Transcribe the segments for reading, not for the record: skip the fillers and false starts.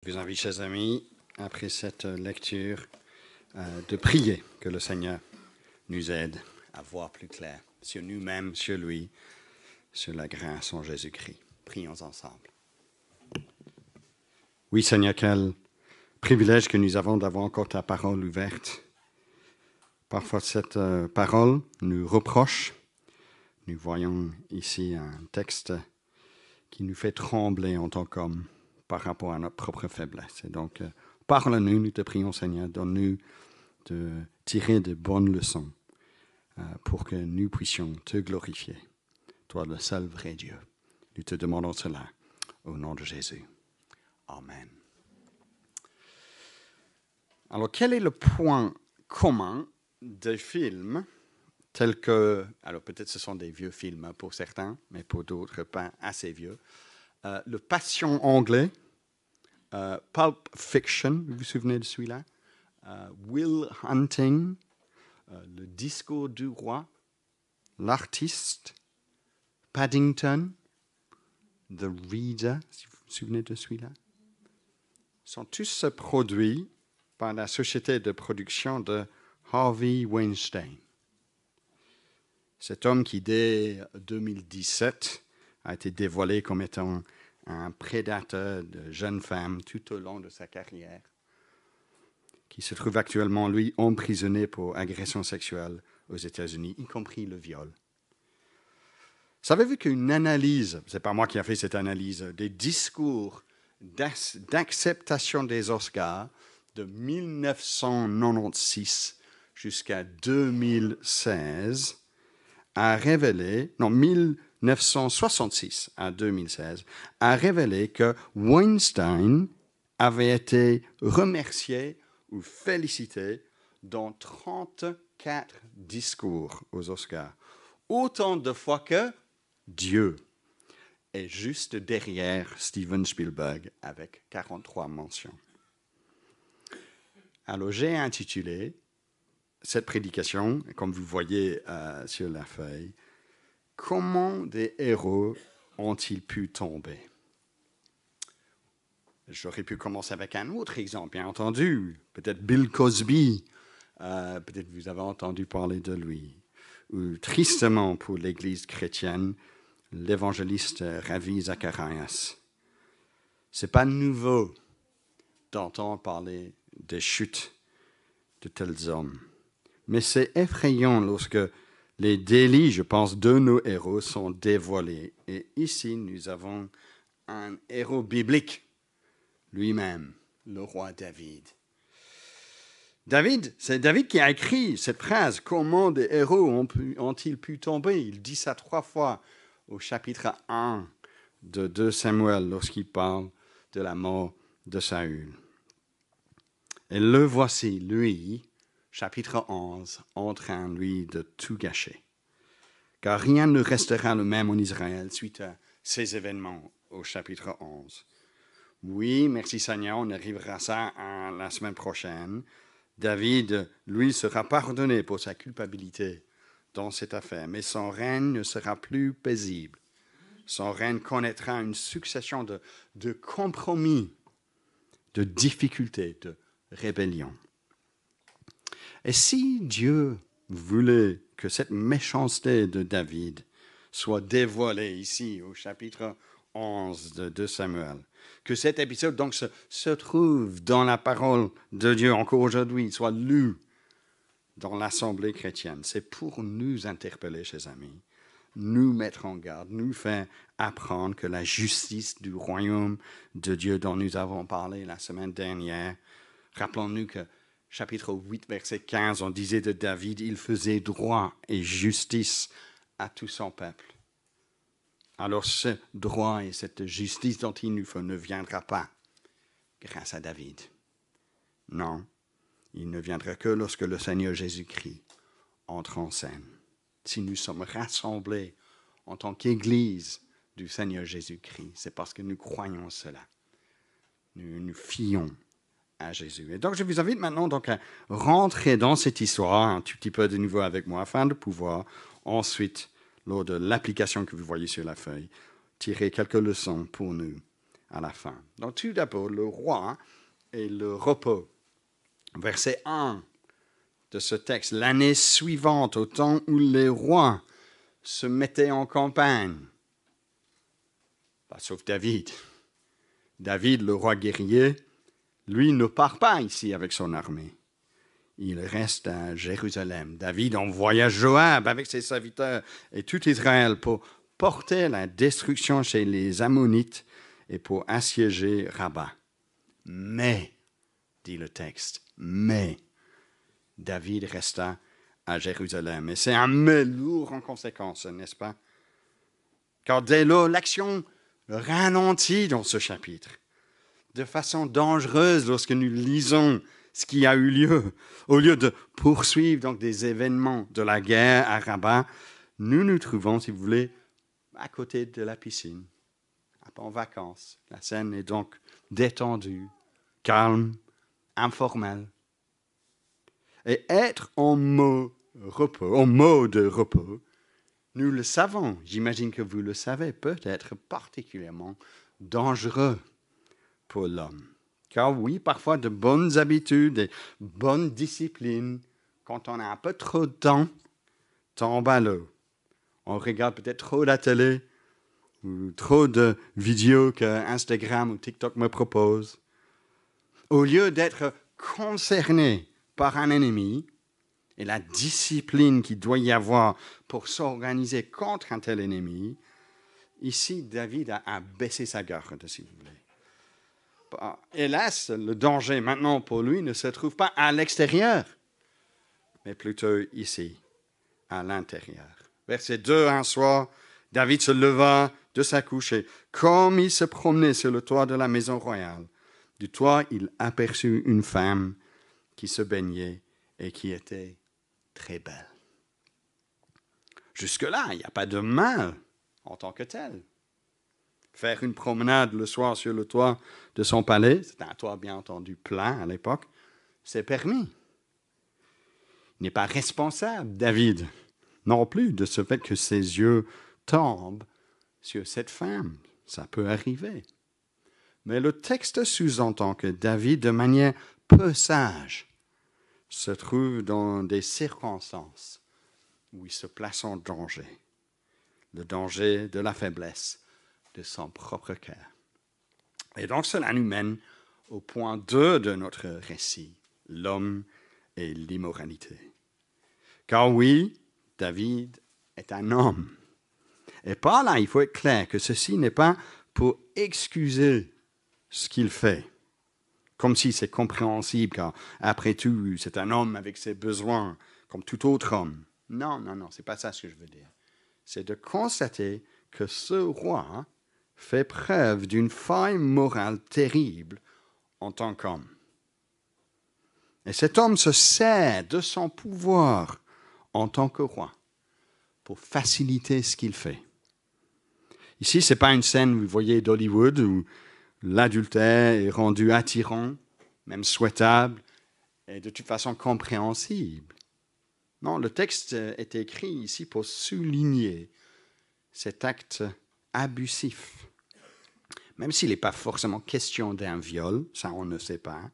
vous invite, chers amis, après cette lecture, de prier que le Seigneur nous aide à voir plus clair sur nous-mêmes, sur lui, sur la grâce en Jésus-Christ. Prions ensemble. Oui, Seigneur, quel privilège que nous avons d'avoir encore ta parole ouverte. Parfois, cette parole nous reproche. Nous voyons ici un texte qui nous fait trembler en tant qu'hommes par rapport à notre propre faiblesse. Et donc, parle-nous, nous te prions, Seigneur, donne-nous de tirer de bonnes leçons pour que nous puissions te glorifier, toi le seul vrai Dieu. Nous te demandons cela au nom de Jésus. Amen. Alors, quel est le point commun des films tels que, alors peut-être ce sont des vieux films pour certains, mais pour d'autres pas assez vieux, le Passion anglais, Pulp Fiction, vous vous souvenez de celui-là, Will Hunting, Le Discours du Roi, L'Artiste, Paddington, The Reader, si vous vous souvenez de celui-là, sont tous produits par la société de production de Harvey Weinstein. Cet homme qui, dès 2017, a été dévoilé comme étant un prédateur de jeunes femmes tout au long de sa carrière, qui se trouve actuellement, lui, emprisonné pour agression sexuelle aux États-Unis, y compris le viol. Savez-vous qu'une analyse, ce n'est pas moi qui ai fait cette analyse, des discours d'acceptation des Oscars de 1996 jusqu'à 2016 a révélé, 1966 à 2016, a révélé que Weinstein avait été remercié ou félicité dans 34 discours aux Oscars. Autant de fois que Dieu est juste derrière Steven Spielberg avec 43 mentions. Alors j'ai intitulé cette prédication, comme vous voyez sur la feuille, « Comment des héros ont-ils pu tomber ?» J'aurais pu commencer avec un autre exemple, bien entendu. Peut-être Bill Cosby, peut-être vous avez entendu parler de lui. Ou tristement pour l'Église chrétienne, l'évangéliste Ravi Zacharias. Ce n'est pas nouveau d'entendre parler des chutes de tels hommes. Mais c'est effrayant lorsque les délits, je pense, de nos héros sont dévoilés. Et ici, nous avons un héros biblique, lui-même, le roi David. C'est David qui a écrit cette phrase, « Comment des héros ont-ils pu tomber ?» Il dit ça 3 fois au chapitre 1 de 2 Samuel, lorsqu'il parle de la mort de Saül. Et le voici, lui, chapitre 11, en train, lui, de tout gâcher. Car rien ne restera le même en Israël suite à ces événements au chapitre 11. Oui, merci Seigneur, on arrivera à ça la semaine prochaine. David, lui, sera pardonné pour sa culpabilité dans cette affaire, mais son règne ne sera plus paisible. Son règne connaîtra une succession de compromis, de difficultés, de rébellions. Et si Dieu voulait que cette méchanceté de David soit dévoilée ici au chapitre 11 de 2 Samuel, que cet épisode donc se trouve dans la parole de Dieu encore aujourd'hui, soit lu dans l'assemblée chrétienne, c'est pour nous interpeller, chers amis, nous mettre en garde, nous faire apprendre que la justice du royaume de Dieu dont nous avons parlé la semaine dernière, rappelons-nous que chapitre 8, verset 15, on disait de David, il faisait droit et justice à tout son peuple. Alors ce droit et cette justice dont il nous faut ne viendra pas grâce à David. Non, il ne viendra que lorsque le Seigneur Jésus-Christ entre en scène. Si nous sommes rassemblés en tant qu'Église du Seigneur Jésus-Christ, c'est parce que nous croyons cela. Nous nous fions à Jésus. Et donc, je vous invite maintenant donc, à rentrer dans cette histoire un tout petit peu de nouveau avec moi afin de pouvoir ensuite, lors de l'application que vous voyez sur la feuille, tirer quelques leçons pour nous à la fin. Donc tout d'abord, le roi et le repos. Verset 1 de ce texte. L'année suivante, au temps où les rois se mettaient en campagne. Sauf David. David, le roi guerrier, lui ne part pas ici avec son armée. Il reste à Jérusalem. David envoya Joab avec ses serviteurs et tout Israël pour porter la destruction chez les Ammonites et pour assiéger Rabat. Mais, dit le texte, mais David resta à Jérusalem. Et c'est un mais lourd en conséquence, n'est-ce pas? Car dès lors, l'action ralentit dans ce chapitre, de façon dangereuse lorsque nous lisons ce qui a eu lieu. Au lieu de poursuivre donc des événements de la guerre à Rabat, nous nous trouvons, si vous voulez, à côté de la piscine, en vacances. La scène est donc détendue, calme, informelle. Et être en mode repos, nous le savons, j'imagine que vous le savez, peut être particulièrement dangereux pour l'homme. Car oui, parfois de bonnes habitudes et bonnes disciplines, quand on a un peu trop de temps, tombent à l'eau. On regarde peut-être trop la télé ou trop de vidéos que Instagram ou TikTok me proposent. Au lieu d'être concerné par un ennemi et la discipline qu'il doit y avoir pour s'organiser contre un tel ennemi, ici, David a baissé sa garde, si vous voulez. Hélas, le danger maintenant pour lui ne se trouve pas à l'extérieur, mais plutôt ici, à l'intérieur. Verset 2, un soir, David se leva de sa couche et comme il se promenait sur le toit de la maison royale, du toit, il aperçut une femme qui se baignait et qui était très belle. Jusque-là, il n'y a pas de mal en tant que tel. Faire une promenade le soir sur le toit de son palais, c'est un toit bien entendu plat à l'époque, c'est permis. Il n'est pas responsable, David, non plus, de ce fait que ses yeux tombent sur cette femme. Ça peut arriver. Mais le texte sous-entend que David, de manière peu sage, se trouve dans des circonstances où il se place en danger. Le danger de la faiblesse de son propre cœur. Et donc cela nous mène au point 2 de notre récit, l'homme et l'immoralité. Car oui, David est un homme. Et par là, il faut être clair que ceci n'est pas pour excuser ce qu'il fait, comme si c'est compréhensible, car après tout, c'est un homme avec ses besoins, comme tout autre homme. Non, c'est pas ça ce que je veux dire. C'est de constater que ce roi fait preuve d'une faille morale terrible en tant qu'homme. Et cet homme se sert de son pouvoir en tant que roi pour faciliter ce qu'il fait. Ici, ce n'est pas une scène, vous voyez, d'Hollywood où l'adultère est rendu attirant, même souhaitable, et de toute façon compréhensible. Non, le texte est écrit ici pour souligner cet acte abusif. Même s'il n'est pas forcément question d'un viol, ça on ne sait pas,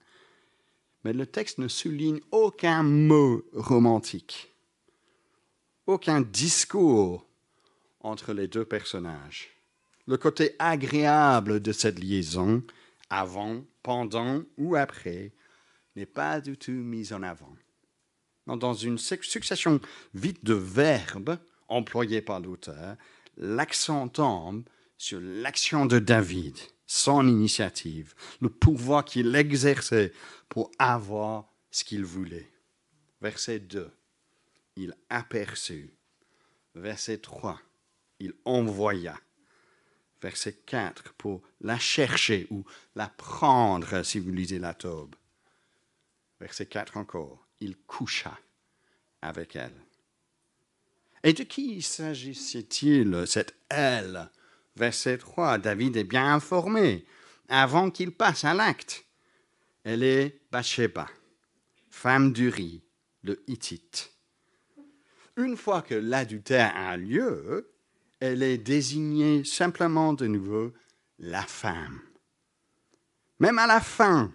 mais le texte ne souligne aucun mot romantique, aucun discours entre les deux personnages. Le côté agréable de cette liaison, avant, pendant ou après, n'est pas du tout mis en avant. Dans une succession vite de verbes employés par l'auteur, l'accent tombe sur l'action de David, son initiative, le pouvoir qu'il exerçait pour avoir ce qu'il voulait. Verset 2, il aperçut. Verset 3, il envoya. Verset 4, pour la chercher ou la prendre, si vous lisez la Tobe. Verset 4 encore, il coucha avec elle. Et de qui s'agissait-il, cette elle? Verset 3, David est bien informé avant qu'il passe à l'acte. Elle est Bathsheba, femme d'Uri, le Hittite. Une fois que l'adultère a lieu, elle est désignée simplement de nouveau la femme, Même à la fin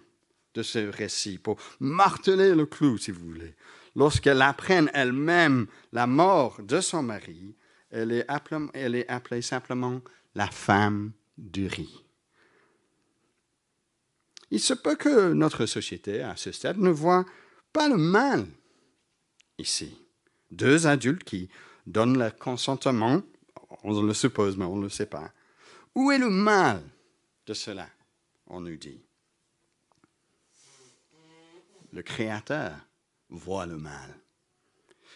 de ce récit, pour marteler le clou, si vous voulez, lorsqu'elle apprenne elle-même la mort de son mari, elle est appelée simplement la femme d'Uri. Il se peut que notre société, à ce stade, ne voit pas le mal ici. Deux adultes qui donnent leur consentement, on le suppose, mais on ne le sait pas. Où est le mal de cela, on nous dit? Le Créateur voit le mal.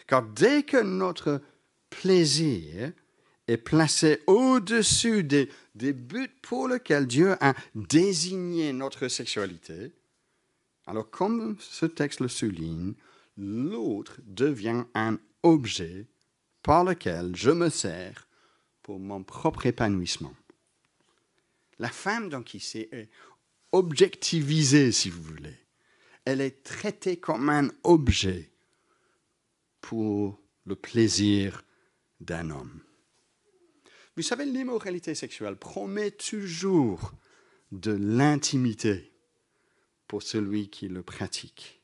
Car dès que notre plaisir est placé au-dessus des buts pour lesquels Dieu a désigné notre sexualité, alors comme ce texte le souligne, l'autre devient un objet par lequel je me sers pour mon propre épanouissement. La femme, donc, ici, est objectivisée, si vous voulez. Elle est traitée comme un objet pour le plaisir d'un homme. Vous savez, l'immoralité sexuelle promet toujours de l'intimité pour celui qui le pratique.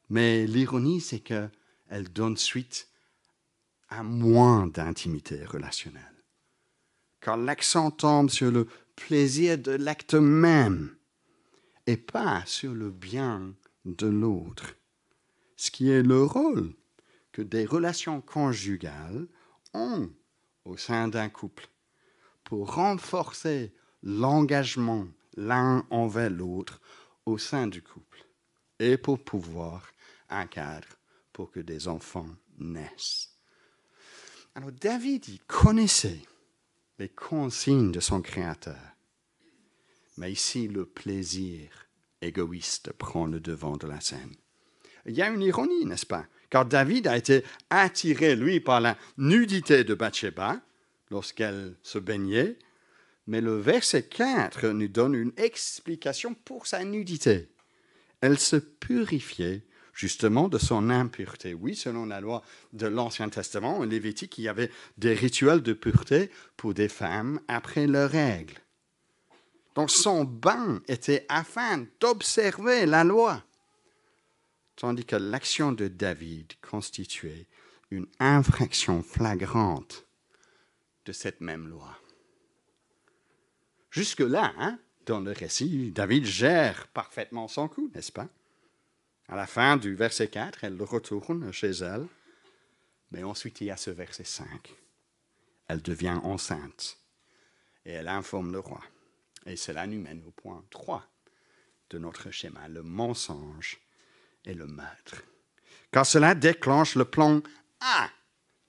Mais l'ironie, c'est qu'elle donne suite à moins d'intimité relationnelle. Car l'accent tombe sur le plaisir de l'acte même et pas sur le bien de l'autre. Ce qui est le rôle que des relations conjugales ont au sein d'un couple pour renforcer l'engagement l'un envers l'autre au sein du couple et pour pouvoir un cadre pour que des enfants naissent. Alors David, il connaissait les consignes de son Créateur. Mais ici, le plaisir égoïste prend le devant de la scène. Il y a une ironie, n'est-ce pas? Car David a été attiré, lui, par la nudité de Bathsheba lorsqu'elle se baignait, mais le verset 4 nous donne une explication pour sa nudité. Elle se purifiait justement de son impureté. Oui, selon la loi de l'Ancien Testament, en Lévitique, il y avait des rituels de pureté pour des femmes après leurs règles. Donc son bain était afin d'observer la loi, tandis que l'action de David constituait une infraction flagrante de cette même loi. Jusque-là, dans le récit, David gère parfaitement son coup, n'est-ce pas? À la fin du verset 4, elle retourne chez elle, mais ensuite il y a ce verset 5. Elle devient enceinte et elle informe le roi. Et cela nous mène au point 3 de notre schéma, le mensonge et le meurtre. Car cela déclenche le plan A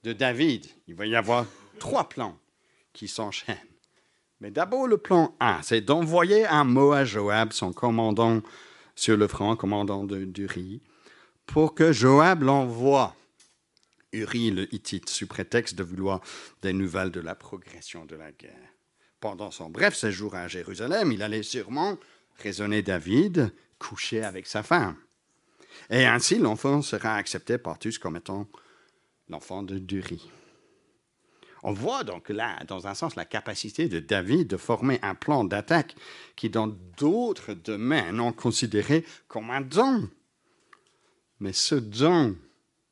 de David. Il va y avoir 3 plans qui s'enchaînent. Mais d'abord, le plan A, c'est d'envoyer un mot à Joab, son commandant sur le front, commandant d'Uri, pour que Joab l'envoie Uri le Hittite, sous prétexte de vouloir des nouvelles de la progression de la guerre. Pendant son bref séjour à Jérusalem, il allait sûrement, raisonner David, coucher avec sa femme. Et ainsi, l'enfant sera accepté par tous comme étant l'enfant d'Uri. On voit donc là, dans un sens, la capacité de David de former un plan d'attaque qui, dans d'autres domaines, on considéré comme un don. Mais ce don,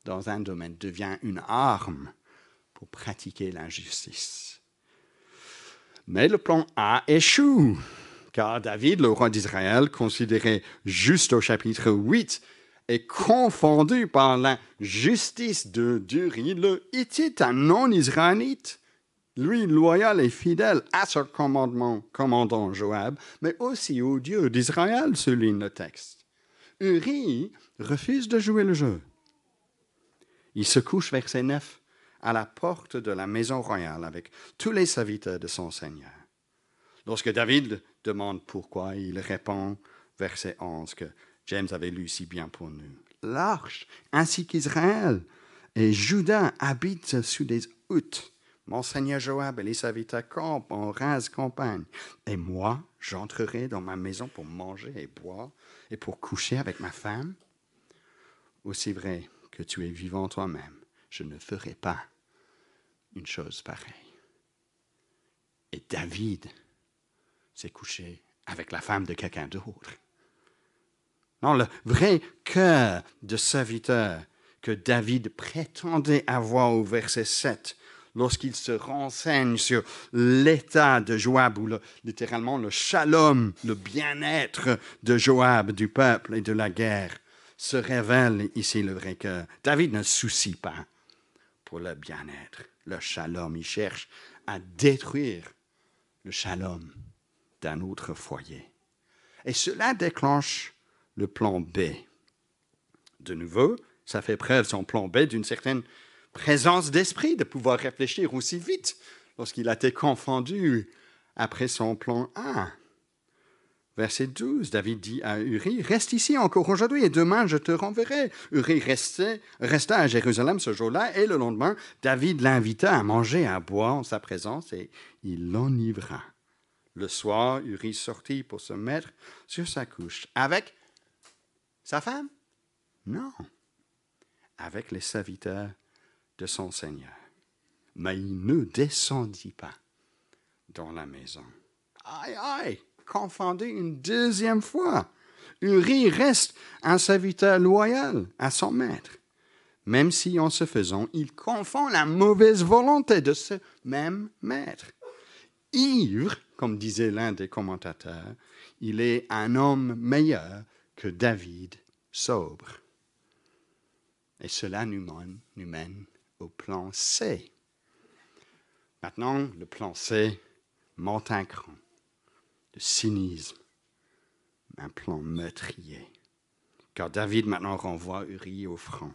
dans un domaine, devient une arme pour pratiquer l'injustice. Mais le plan A échoue, car David, le roi d'Israël, considéré juste au chapitre 8, est confondu par la justice d'Uri, le Hittite, un non-israélite, lui loyal et fidèle à son commandant Joab, mais aussi au Dieu d'Israël, souligne le texte. Uri refuse de jouer le jeu. Il se couche, verset 9, à la porte de la maison royale avec tous les serviteurs de son Seigneur. Lorsque David demande pourquoi, il répond, verset 11, que James avait lu si bien pour nous. L'arche, ainsi qu'Israël et Juda habitent sous des huttes. Mon Seigneur Joab et les serviteurs campent en rase campagne. Et moi, j'entrerai dans ma maison pour manger et boire et pour coucher avec ma femme. Aussi vrai que tu es vivant toi-même, je ne ferai pas une chose pareille. Et David s'est couché avec la femme de quelqu'un d'autre. Non, le vrai cœur de serviteur que David prétendait avoir au verset 7, lorsqu'il se renseigne sur l'état de Joab, ou littéralement le shalom, le bien-être de Joab, du peuple et de la guerre, se révèle ici le vrai cœur. David ne se soucie pas pour le bien-être, le shalom. Il cherche à détruire le shalom d'un autre foyer. Et cela déclenche le plan B. De nouveau, ça fait preuve, son plan B, d'une certaine présence d'esprit, de pouvoir réfléchir aussi vite lorsqu'il a été confondu après son plan A. Verset 12, David dit à Uri, « Reste ici encore aujourd'hui et demain je te renverrai. » Uri resta à Jérusalem ce jour-là et le lendemain, David l'invita à manger et à boire en sa présence et il l'enivra. Le soir, Uri sortit pour se mettre sur sa couche. Avec sa femme? Non. Avec les serviteurs de son Seigneur. Mais il ne descendit pas dans la maison. Aïe, aïe, confondu une deuxième fois. Uri reste un serviteur loyal à son maître. Même si en se faisant, il confond la mauvaise volonté de ce même maître. Ivre, comme disait l'un des commentateurs, il est un homme meilleur que David sobre. Et cela nous mène au plan C. Maintenant, le plan C monte un cran de cynisme, un plan meurtrier. Car David maintenant renvoie Uri au front,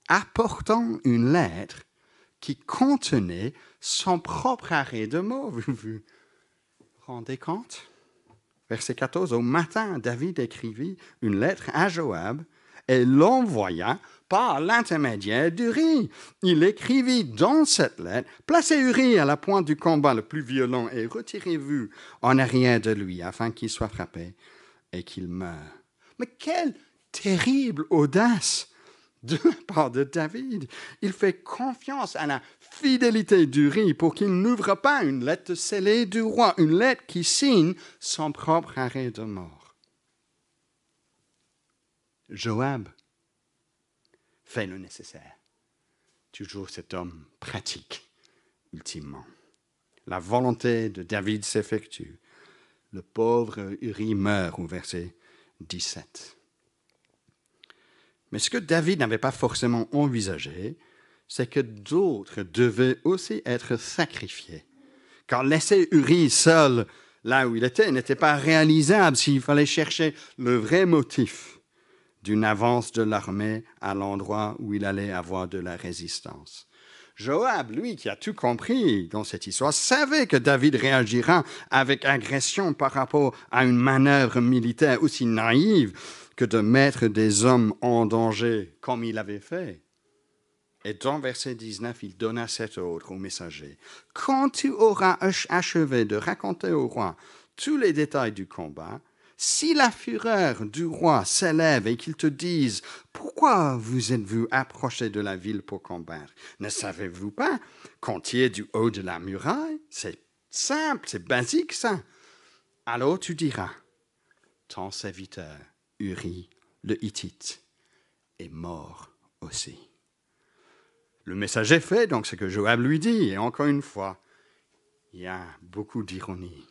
apportant une lettre qui contenait son propre arrêt de mort. Vous vous rendez compte? Verset 14, au matin, David écrivit une lettre à Joab et l'envoya par l'intermédiaire d'Uri. Il écrivit dans cette lettre, « Placez Uri à la pointe du combat le plus violent et retirez-vous en arrière de lui afin qu'il soit frappé et qu'il meure. » Mais quelle terrible audace de la part de David. Il fait confiance à la fidélité d'Uri pour qu'il n'ouvre pas une lettre scellée du roi, une lettre qui signe son propre arrêt de mort. Joab fait le nécessaire. Toujours cet homme pratique, ultimement. La volonté de David s'effectue. Le pauvre Uri meurt au verset 17. Mais ce que David n'avait pas forcément envisagé, c'est que d'autres devaient aussi être sacrifiés. Car laisser Uri seul là où il était n'était pas réalisable s'il fallait chercher le vrai motif d'une avance de l'armée à l'endroit où il allait avoir de la résistance. Joab, lui, qui a tout compris dans cette histoire, savait que David réagira avec agression par rapport à une manœuvre militaire aussi naïve que de mettre des hommes en danger comme il avait fait. Et dans verset 19, il donna cet ordre au messager. « Quand tu auras achevé de raconter au roi tous les détails du combat, si la fureur du roi s'élève et qu'il te dise « Pourquoi vous êtes-vous approché de la ville pour combattre? Ne savez-vous pas qu'on tire du haut de la muraille? C'est simple, c'est basique ça. » Alors tu diras « Ton serviteur, Uri, le Hittite, est mort aussi. » Le messager fait donc ce que Joab lui dit. Et encore une fois, il y a beaucoup d'ironie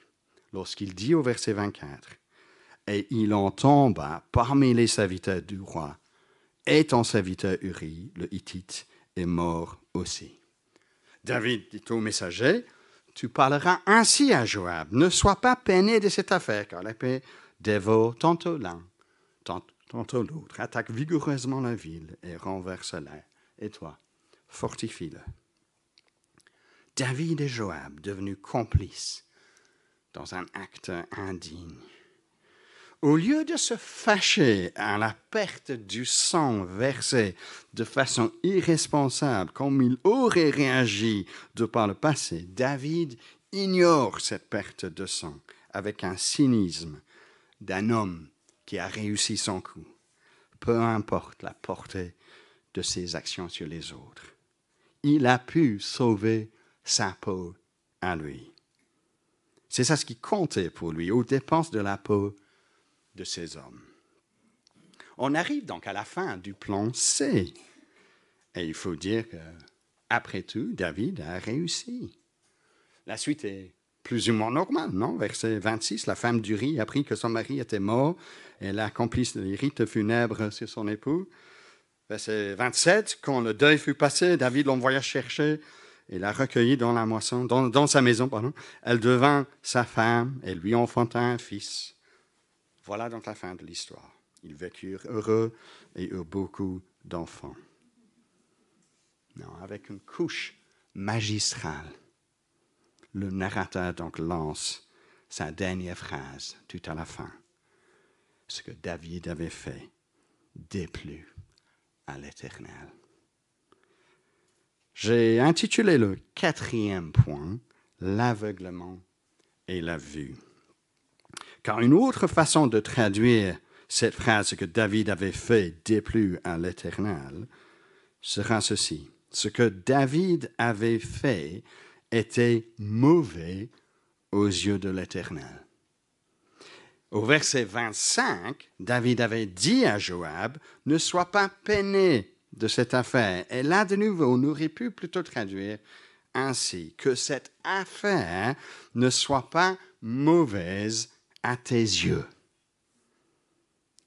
lorsqu'il dit au verset 24 « Et il en tomba parmi les serviteurs du roi, et ton serviteur Uri, le Hittite, est mort aussi. » David dit au messager « Tu parleras ainsi à Joab, ne sois pas peiné de cette affaire, car l'épée dévore tantôt l'un, tantôt l'autre, attaque vigoureusement la ville et renverse-la. Et toi, fortifie-le. » David et Joab, devenus complices dans un acte indigne, au lieu de se fâcher à la perte du sang versé de façon irresponsable comme il aurait réagi de par le passé, David ignore cette perte de sang avec un cynisme d'un homme qui a réussi son coup, peu importe la portée de ses actions sur les autres. Il a pu sauver sa peau à lui. C'est ça ce qui comptait pour lui, aux dépenses de la peau de ces hommes. On arrive donc à la fin du plan C. Et il faut dire que, après tout, David a réussi. La suite est plus ou moins normale, non? Verset 26, la femme d'Uri apprit que son mari était mort. Elle a accompli les rites funèbres sur son époux. Verset 27, quand le deuil fut passé, David l'envoya chercher et l'a recueillie dans la moisson, dans sa maison, pardon. Elle devint sa femme et lui enfanta un fils. Voilà donc la fin de l'histoire. Ils vécurent heureux et eurent beaucoup d'enfants. Non, avec une couche magistrale, le narrateur donc lance sa dernière phrase tout à la fin. Ce que David avait fait déplut à l'Éternel. J'ai intitulé le 4e point, l'aveuglement et la vue. Car une autre façon de traduire cette phrase que David avait fait déplut à l'Éternel sera ceci. Ce que David avait fait était mauvais aux yeux de l'Éternel. Au verset 25, David avait dit à Joab, « Ne sois pas peiné de cette affaire. » Et là, de nouveau, on aurait pu plutôt traduire ainsi, que cette affaire ne soit pas mauvaise à tes yeux.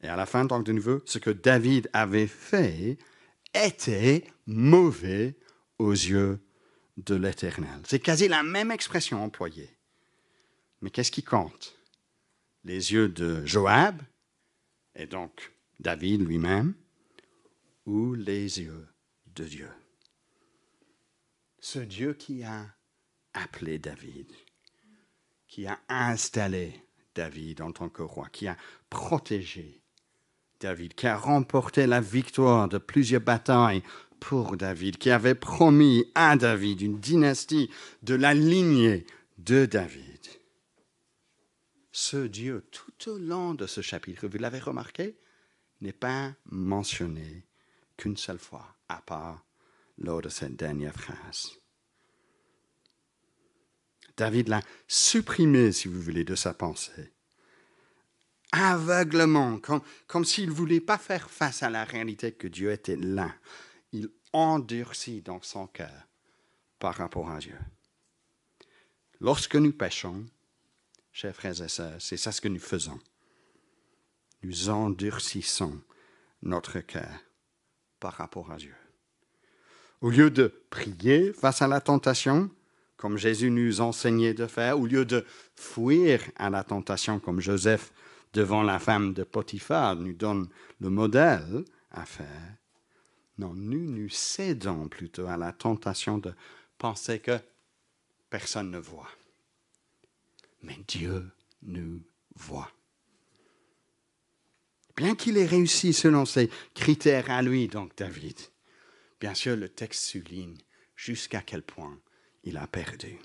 Et à la fin, donc, de nouveau, ce que David avait fait était mauvais aux yeux de l'Éternel. C'est quasi la même expression employée. Mais qu'est-ce qui compte? Les yeux de Joab, et donc David lui-même, ou les yeux de Dieu? Ce Dieu qui a appelé David, qui a installé David en tant que roi, qui a protégé David, qui a remporté la victoire de plusieurs batailles pour David, qui avait promis à David une dynastie de la lignée de David. Ce Dieu, tout au long de ce chapitre, vous l'avez remarqué, n'est pas mentionné qu'une seule fois, à part lors de cette dernière phrase. David l'a supprimé, si vous voulez, de sa pensée. Aveuglement, comme s'il ne voulait pas faire face à la réalité que Dieu était là. Il endurcit dans son cœur par rapport à Dieu. Lorsque nous péchons, chers frères et sœurs, c'est ça ce que nous faisons. Nous endurcissons notre cœur par rapport à Dieu. Au lieu de prier face à la tentation, comme Jésus nous enseignait de faire, au lieu de fuir à la tentation, comme Joseph devant la femme de Potiphar nous donne le modèle à faire, non, nous cédons plutôt à la tentation de penser que personne ne voit. Mais Dieu nous voit. Bien qu'il ait réussi selon ses critères à lui, donc David, bien sûr, le texte souligne jusqu'à quel point il a perdu.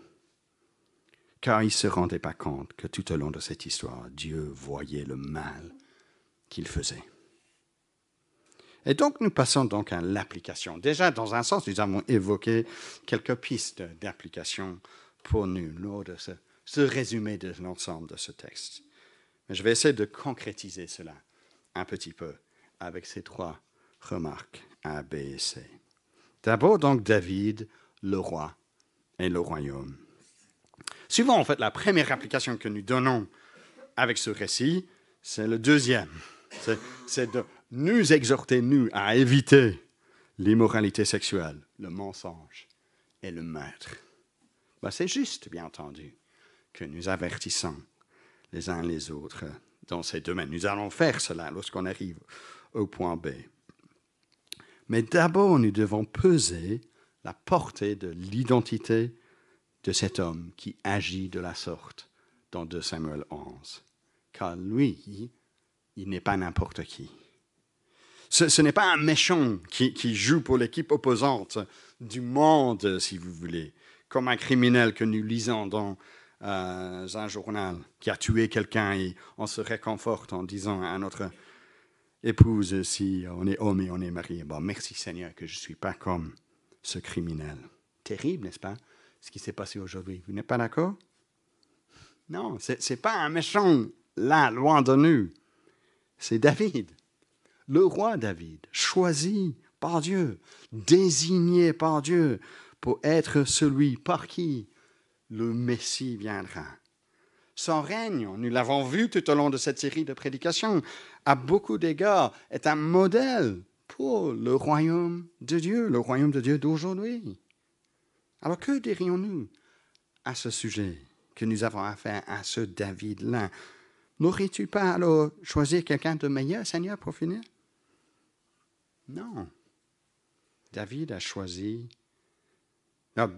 Car il ne se rendait pas compte que tout au long de cette histoire, Dieu voyait le mal qu'il faisait. Et donc, nous passons donc à l'application. Déjà, dans un sens, nous avons évoqué quelques pistes d'application pour nous lors de ce résumé de l'ensemble de ce texte. Mais je vais essayer de concrétiser cela un petit peu avec ces 3 remarques A, B et C. D'abord, donc, David, le roi et le royaume. Souvent, en fait, la première application que nous donnons avec ce récit, c'est le deuxième. C'est de nous exhorter, nous, à éviter l'immoralité sexuelle, le mensonge et le meurtre. C'est juste, bien entendu, que nous avertissons les uns les autres dans ces domaines. Nous allons faire cela lorsqu'on arrive au point B. Mais d'abord, nous devons peser la portée de l'identité de cet homme qui agit de la sorte dans 2 Samuel 11. Car lui, il n'est pas n'importe qui. Ce n'est pas un méchant qui joue pour l'équipe opposante du monde, si vous voulez, comme un criminel que nous lisons dans un journal qui a tué quelqu'un et on se réconforte en disant à notre épouse, si on est homme et on est marié, bon, merci Seigneur que je ne suis pas comme ce criminel. Terrible, n'est-ce pas, ce qui s'est passé aujourd'hui. Vous n'êtes pas d'accord? Non, ce n'est pas un méchant là, loin de nous. C'est David, le roi David, choisi par Dieu, désigné par Dieu pour être celui par qui le Messie viendra. Son règne, nous l'avons vu tout au long de cette série de prédications, à beaucoup d'égards, est un modèle pour le royaume de Dieu d'aujourd'hui. Alors que dirions-nous à ce sujet que nous avons affaire à ce David-là? N'aurais-tu pas alors choisi quelqu'un de meilleur, Seigneur, pour finir? Non. David a choisi,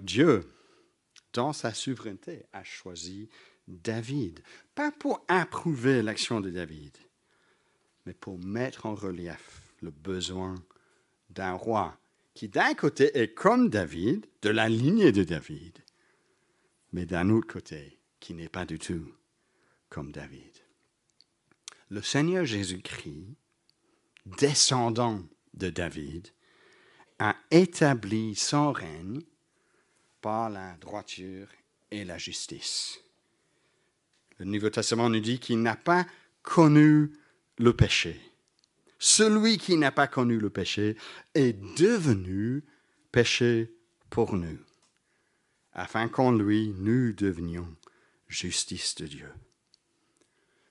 Dieu, dans sa souveraineté, a choisi David. Pas pour approuver l'action de David, mais pour mettre en relief le besoin d'un roi qui d'un côté est comme David, de la lignée de David, mais d'un autre côté qui n'est pas du tout comme David. Le Seigneur Jésus-Christ, descendant de David, a établi son règne par la droiture et la justice. Le Nouveau Testament nous dit qu'il n'a pas connu le péché. Celui qui n'a pas connu le péché est devenu péché pour nous, afin qu'en lui, nous devenions justice de Dieu.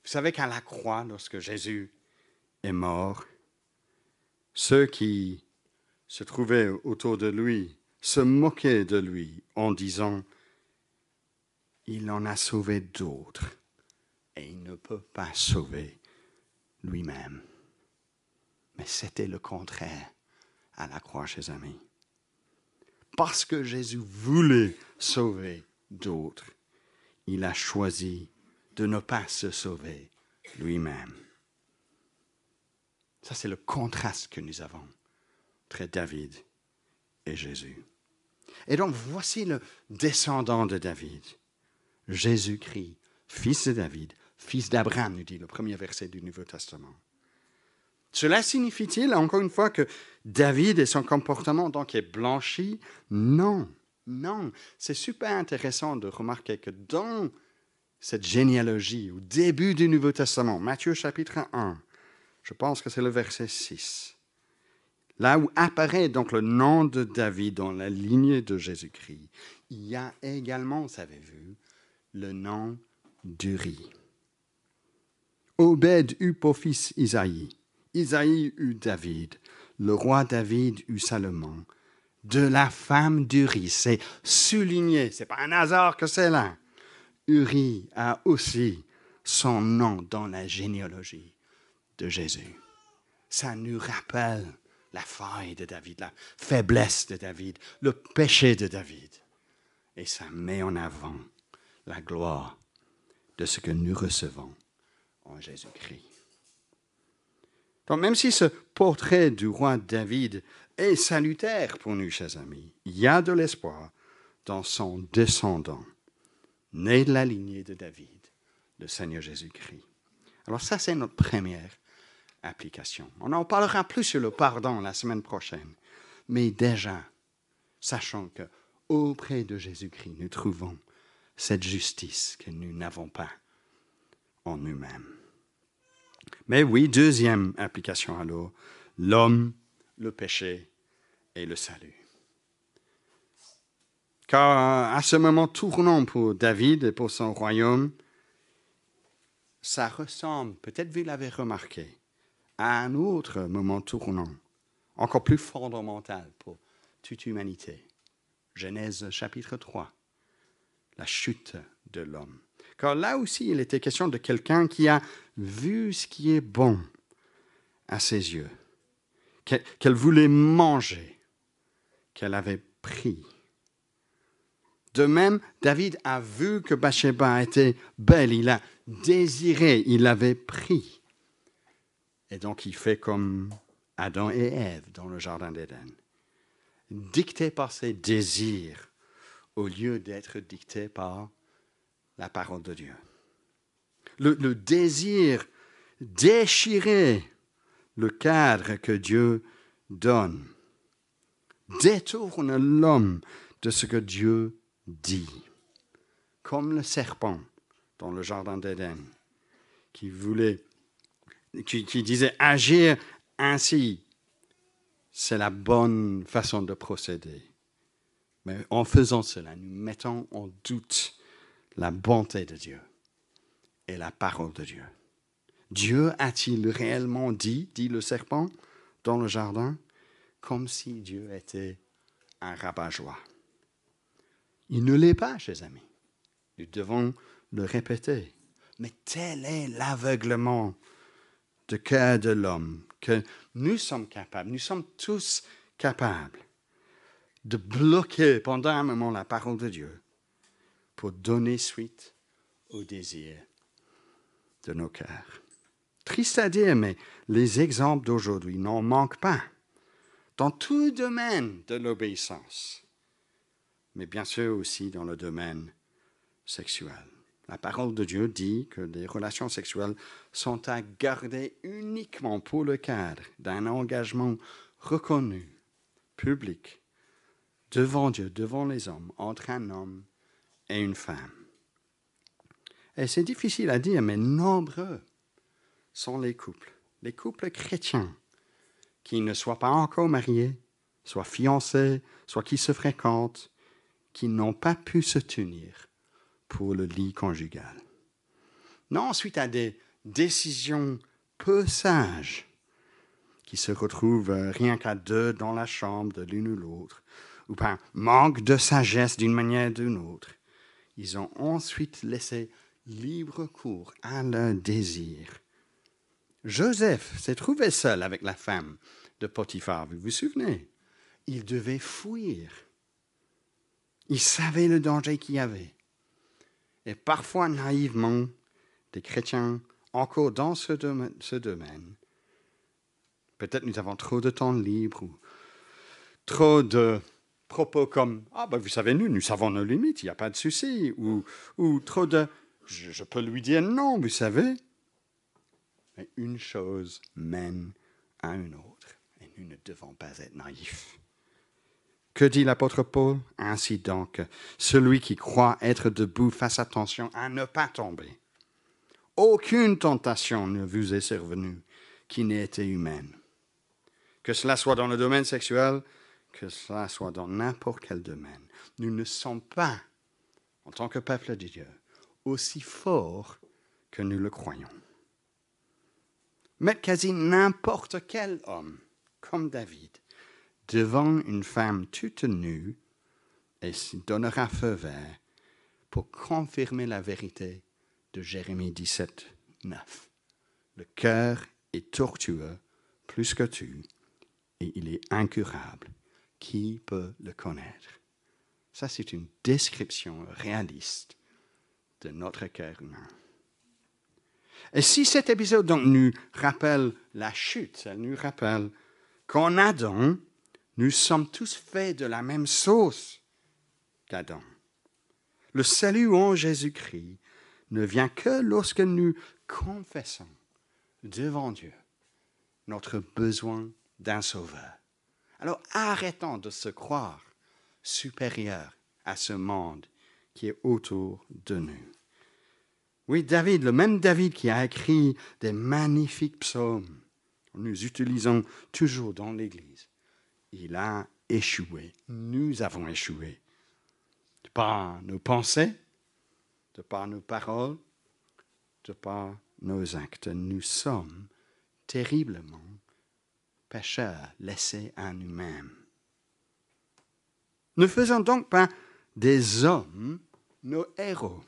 Vous savez qu'à la croix, lorsque Jésus est mort, ceux qui se trouvaient autour de lui se moquaient de lui en disant « Il en a sauvé d'autres et il ne peut pas sauver lui-même. » Mais c'était le contraire à la croix, chers amis. Parce que Jésus voulait sauver d'autres, il a choisi de ne pas se sauver lui-même. Ça, c'est le contraste que nous avons entre David et Jésus. Et donc, voici le descendant de David, Jésus-Christ, fils de David, fils d'Abraham, nous dit le premier verset du Nouveau Testament. Cela signifie-t-il, encore une fois, que David et son comportement donc est blanchi? Non, non. C'est super intéressant de remarquer que dans cette généalogie, au début du Nouveau Testament, Matthieu chapitre 1, je pense que c'est le verset 6, là où apparaît donc le nom de David dans la lignée de Jésus-Christ, il y a également, savez-vous, le nom d'Uri. Obed eut pour fils Isaïe. Isaïe eut David. Le roi David eut Salomon. De la femme d'Uri, c'est souligné, c'est pas un hasard que c'est là. Uri a aussi son nom dans la généalogie de Jésus. Ça nous rappelle la faille de David, la faiblesse de David, le péché de David. Et ça met en avant la gloire de ce que nous recevons en Jésus-Christ. Donc même si ce portrait du roi David est salutaire pour nous, chers amis, il y a de l'espoir dans son descendant, né de la lignée de David, le Seigneur Jésus-Christ. Alors ça, c'est notre première application. On en parlera plus sur le pardon la semaine prochaine. Mais déjà, sachant qu'auprès de Jésus-Christ, nous trouvons cette justice que nous n'avons pas en nous-mêmes. Mais oui, deuxième application alors, l'homme, le péché et le salut. Car à ce moment tournant pour David et pour son royaume, ça ressemble, peut-être vous l'avez remarqué, à un autre moment tournant, encore plus fondamental pour toute humanité. Genèse chapitre 3, la chute de l'homme. Car là aussi, il était question de quelqu'un qui a vu ce qui est bon à ses yeux, qu'elle voulait manger, qu'elle avait pris. De même, David a vu que Bathsheba était belle, il a désiré, il l'avait pris. Et donc, il fait comme Adam et Ève dans le jardin d'Éden, dicté par ses désirs au lieu d'être dicté par la parole de Dieu. Le désir déchirer le cadre que Dieu donne détourne l'homme de ce que Dieu dit. Comme le serpent dans le jardin d'Éden, qui disait agir ainsi, c'est la bonne façon de procéder. Mais en faisant cela, nous mettons en doute la bonté de Dieu et la parole de Dieu. Dieu a-t-il réellement dit le serpent dans le jardin, comme si Dieu était un rabat-joie? Il ne l'est pas, chers amis. Nous devons le répéter. Mais tel est l'aveuglement du cœur de l'homme que nous sommes tous capables de bloquer pendant un moment la parole de Dieu pour donner suite aux désirs de nos cœurs. Triste à dire, mais les exemples d'aujourd'hui n'en manquent pas dans tout domaine de l'obéissance, mais bien sûr aussi dans le domaine sexuel. La parole de Dieu dit que les relations sexuelles sont à garder uniquement pour le cadre d'un engagement reconnu, public, devant Dieu, devant les hommes, entre un homme et une femme. Et c'est difficile à dire, mais nombreux sont les couples chrétiens, qui ne soient pas encore mariés, soit fiancés, soit qui se fréquentent, qui n'ont pas pu se tenir pour le lit conjugal. Non, suite à des décisions peu sages, qui se retrouvent rien qu'à deux dans la chambre de l'une ou l'autre, ou par manque de sagesse d'une manière ou d'une autre, ils ont ensuite laissé libre cours à leur désir. Joseph s'est trouvé seul avec la femme de Potiphar, vous vous souvenez? Il devait fuir. Il savait le danger qu'il y avait. Et parfois, naïvement, des chrétiens, encore dans ce domaine, peut-être nous avons trop de temps libre ou trop de propos comme « Ah, ben vous savez, nous savons nos limites, il n'y a pas de souci » ou trop de « Je peux lui dire non, vous savez ». Mais une chose mène à une autre et nous ne devons pas être naïfs. Que dit l'apôtre Paul? Ainsi donc, celui qui croit être debout fasse attention à ne pas tomber. Aucune tentation ne vous est survenue qui n'ait été humaine. Que cela soit dans le domaine sexuel, que cela soit dans n'importe quel domaine. Nous ne sommes pas, en tant que peuple de Dieu, aussi forts que nous le croyons. Mettre quasi n'importe quel homme, comme David, devant une femme toute nue et donnera feu vert pour confirmer la vérité de Jérémie 17, 9. Le cœur est tortueux plus que tout et il est incurable. Qui peut le connaître? Ça, c'est une description réaliste de notre cœur humain. Et si cet épisode donc nous rappelle la chute, ça nous rappelle qu'en Adam, nous sommes tous faits de la même sauce qu'Adam. Le salut en Jésus-Christ ne vient que lorsque nous confessons devant Dieu notre besoin d'un sauveur. Alors arrêtons de se croire supérieurs à ce monde qui est autour de nous. Oui, David, le même David qui a écrit des magnifiques psaumes, nous utilisons toujours dans l'Église, il a échoué. Nous avons échoué. De par nos pensées, de par nos paroles, de par nos actes. Nous sommes terriblement pécheurs, laissés à nous-mêmes. Ne faisons donc pas des hommes nos héros.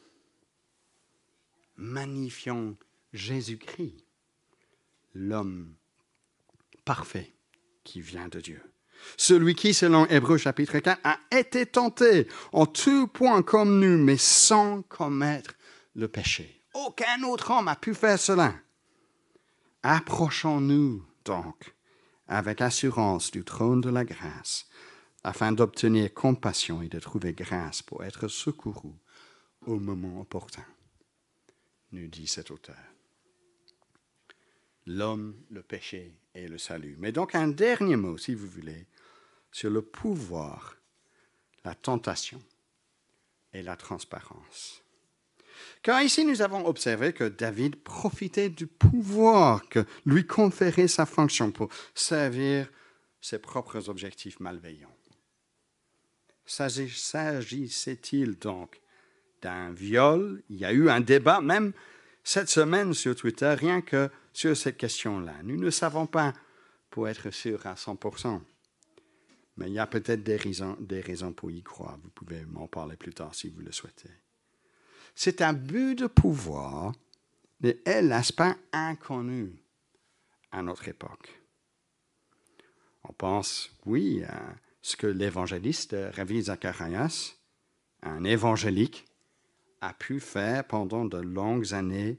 Magnifions Jésus-Christ, l'homme parfait qui vient de Dieu. Celui qui, selon Hébreux chapitre 4, a été tenté en tout point comme nous, mais sans commettre le péché. Aucun autre homme a pu faire cela. Approchons-nous donc avec assurance du trône de la grâce, afin d'obtenir compassion et de trouver grâce pour être secouru au moment opportun, nous dit cet auteur. L'homme, le péché et le salut. Mais donc un dernier mot, si vous voulez, sur le pouvoir, la tentation et la transparence. Car ici, nous avons observé que David profitait du pouvoir que lui conférait sa fonction pour servir ses propres objectifs malveillants. S'agissait-il donc d'un viol? Il y a eu un débat, même cette semaine sur Twitter, rien que sur cette question-là. Nous ne savons pas pour être sûr à 100%. Mais il y a peut-être des raisons pour y croire. Vous pouvez m'en parler plus tard si vous le souhaitez. C'est un but de pouvoir, mais hélas pas inconnu à notre époque. On pense, oui, à ce que l'évangéliste Ravi Zacharias, un évangélique, a pu faire pendant de longues années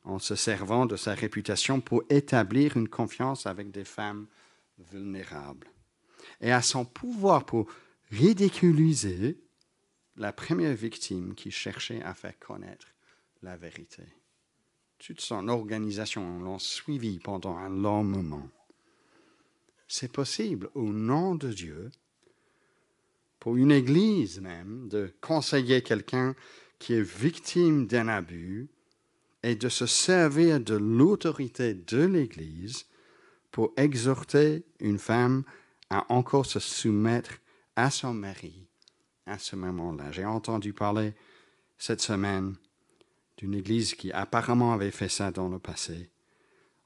en se servant de sa réputation pour établir une confiance avec des femmes vulnérables. Et à son pouvoir pour ridiculiser la première victime qui cherchait à faire connaître la vérité. Toute son organisation l'ont suivi pendant un long moment. C'est possible, au nom de Dieu, pour une église même, de conseiller quelqu'un qui est victime d'un abus et de se servir de l'autorité de l'église pour exhorter une femme à encore se soumettre à son mari à ce moment-là. J'ai entendu parler cette semaine d'une église qui apparemment avait fait ça dans le passé,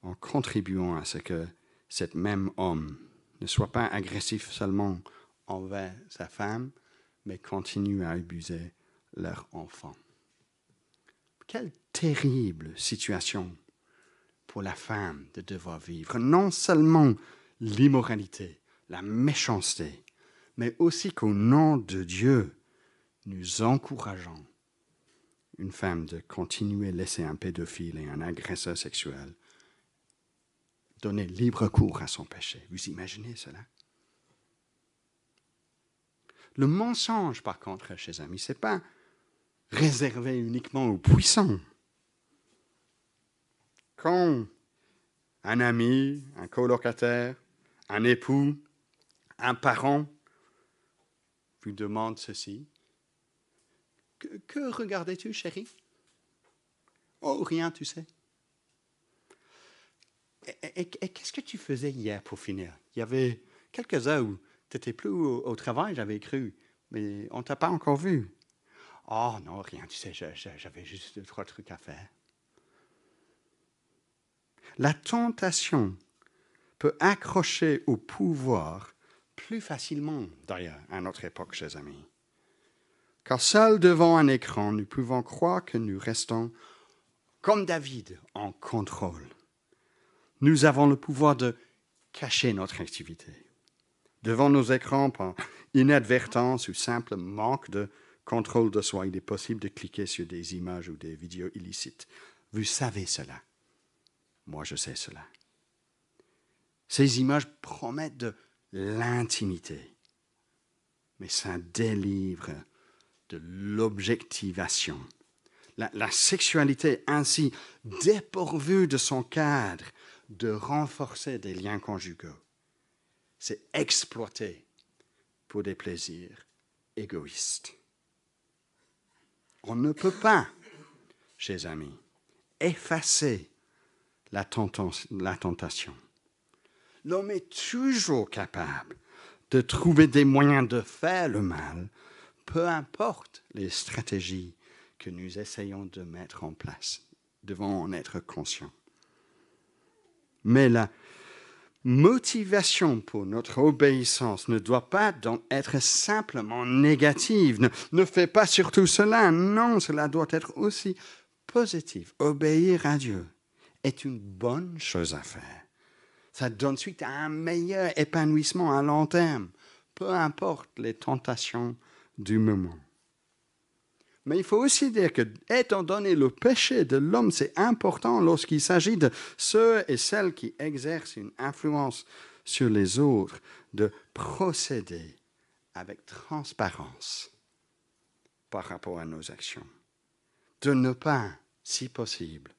en contribuant à ce que cet même homme ne soit pas agressif seulement envers sa femme, mais continue à abuser leur enfant. Quelle terrible situation pour la femme de devoir vivre, non seulement l'immoralité, la méchanceté, mais aussi qu'au nom de Dieu, nous encourageons une femme de continuer à laisser un pédophile et un agresseur sexuel donner libre cours à son péché. Vous imaginez cela? Le mensonge, par contre, chers amis, ce n'est pas réservé uniquement aux puissants. Quand un ami, un colocataire, un époux, un parent vous demande ceci, que regardais-tu, chérie? Oh, rien, tu sais. Et qu'est-ce que tu faisais hier pour finir? Il y avait quelques heures où tu n'étais plus au travail, j'avais cru, mais on ne t'a pas encore vu. Oh non, rien, tu sais, j'avais juste 2-3 trucs à faire. La tentation peut accrocher au pouvoir plus facilement, d'ailleurs, à notre époque, chers amis. Car seuls devant un écran, nous pouvons croire que nous restons, comme David, en contrôle. Nous avons le pouvoir de cacher notre activité. Devant nos écrans, par inadvertance ou simple manque de contrôle de soi, il est possible de cliquer sur des images ou des vidéos illicites. Vous savez cela. Moi, je sais cela. Ces images promettent de l'intimité, mais ça délivre de l'objectivation. La sexualité ainsi dépourvue de son cadre de renforcer des liens conjugaux, c'est exploité pour des plaisirs égoïstes. On ne peut pas, chers amis, effacer la tentation. L'homme est toujours capable de trouver des moyens de faire le mal, peu importe les stratégies que nous essayons de mettre en place. Devons en être conscients. Mais la motivation pour notre obéissance ne doit pas donc être simplement négative. Ne fais pas surtout cela. Non, cela doit être aussi positif. Obéir à Dieu est une bonne chose à faire. Ça donne suite à un meilleur épanouissement à long terme, peu importe les tentations du moment. Mais il faut aussi dire que, étant donné le péché de l'homme, c'est important lorsqu'il s'agit de ceux et celles qui exercent une influence sur les autres, de procéder avec transparence par rapport à nos actions. De ne pas, si possible,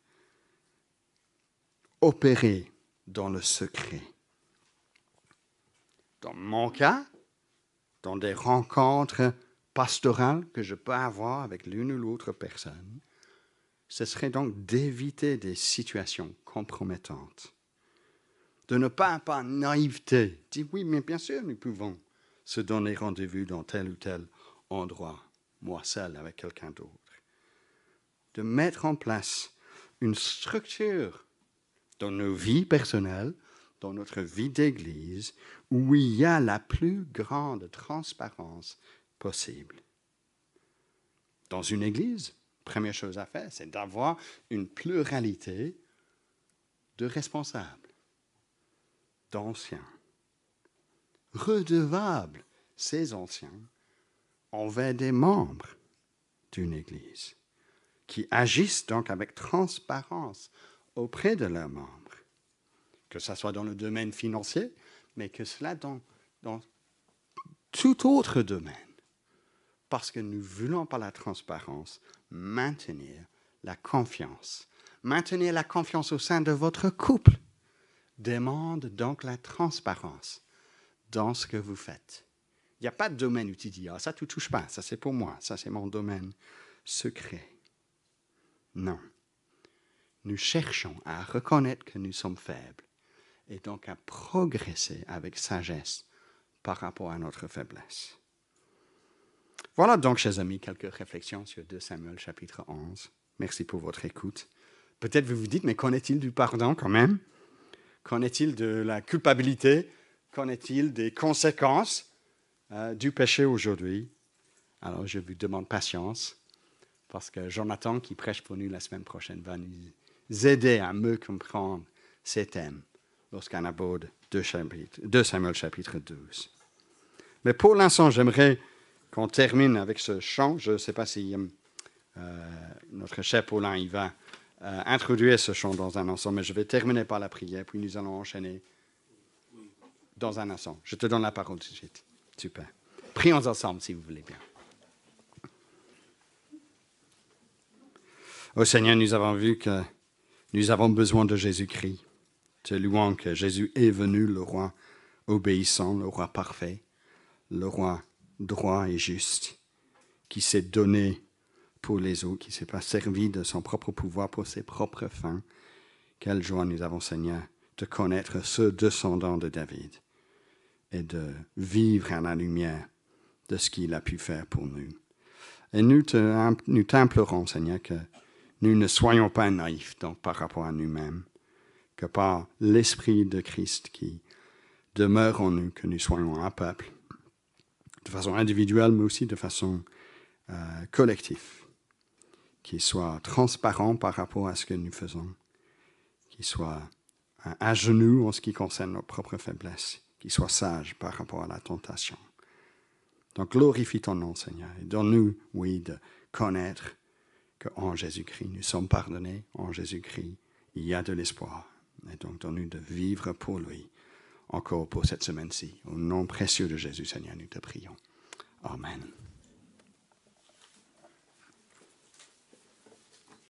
opérer dans le secret. Dans mon cas, dans des rencontres pastorales que je peux avoir avec l'une ou l'autre personne, ce serait donc d'éviter des situations compromettantes. De ne pas, par naïveté, dire oui, mais bien sûr, nous pouvons se donner rendez-vous dans tel ou tel endroit, moi seul avec quelqu'un d'autre. De mettre en place une structure dans nos vies personnelles, dans notre vie d'église, où il y a la plus grande transparence possible. Dans une église, première chose à faire, c'est d'avoir une pluralité de responsables, d'anciens, redevables, ces anciens, envers des membres d'une église, qui agissent donc avec transparence auprès de leurs membres, que ce soit dans le domaine financier, mais que cela dans tout autre domaine, parce que nous voulons par la transparence maintenir la confiance. Maintenir la confiance au sein de votre couple demande donc la transparence dans ce que vous faites. Il n'y a pas de domaine où tu dis « Ah, ça, tu ne touches pas, ça c'est pour moi, ça c'est mon domaine secret. » Non. Nous cherchons à reconnaître que nous sommes faibles et donc à progresser avec sagesse par rapport à notre faiblesse. Voilà donc, chers amis, quelques réflexions sur 2 Samuel chapitre 11. Merci pour votre écoute. Peut-être vous vous dites, mais qu'en est-il du pardon quand même? Qu'en est-il de la culpabilité? Qu'en est-il des conséquences du péché aujourd'hui? Alors, je vous demande patience, parce que Jonathan, qui prêche pour nous la semaine prochaine, va nous aider à mieux comprendre ces thèmes lorsqu'on aborde 2 Samuel chapitre 12. Mais pour l'instant, j'aimerais qu'on termine avec ce chant. Je ne sais pas si notre cher Paulin il va introduire ce chant dans un instant, mais je vais terminer par la prière, puis nous allons enchaîner dans un instant. Je te donne la parole tout de suite. Super. Prions ensemble, si vous voulez bien. Ô Seigneur, nous avons vu que nous avons besoin de Jésus-Christ. Te louons que Jésus est venu, le roi obéissant, le roi parfait, le roi droit et juste, qui s'est donné pour les autres, qui ne s'est pas servi de son propre pouvoir pour ses propres fins. Quelle joie nous avons, Seigneur, de connaître ce descendant de David et de vivre à la lumière de ce qu'il a pu faire pour nous. Et nous t'implorons, Seigneur, que nous ne soyons pas naïfs donc, par rapport à nous-mêmes, que par l'Esprit de Christ qui demeure en nous, que nous soyons un peuple, de façon individuelle, mais aussi de façon collective, qui soit transparent par rapport à ce que nous faisons, qui soit à genoux en ce qui concerne nos propres faiblesses, qui soit sage par rapport à la tentation. Donc glorifie ton nom, Seigneur, et donne-nous, oui, de connaître qu'en Jésus-Christ, nous sommes pardonnés, en Jésus-Christ, il y a de l'espoir. Et donc donne-nous de vivre pour lui, encore pour cette semaine-ci. Au nom précieux de Jésus, Seigneur, nous te prions. Amen.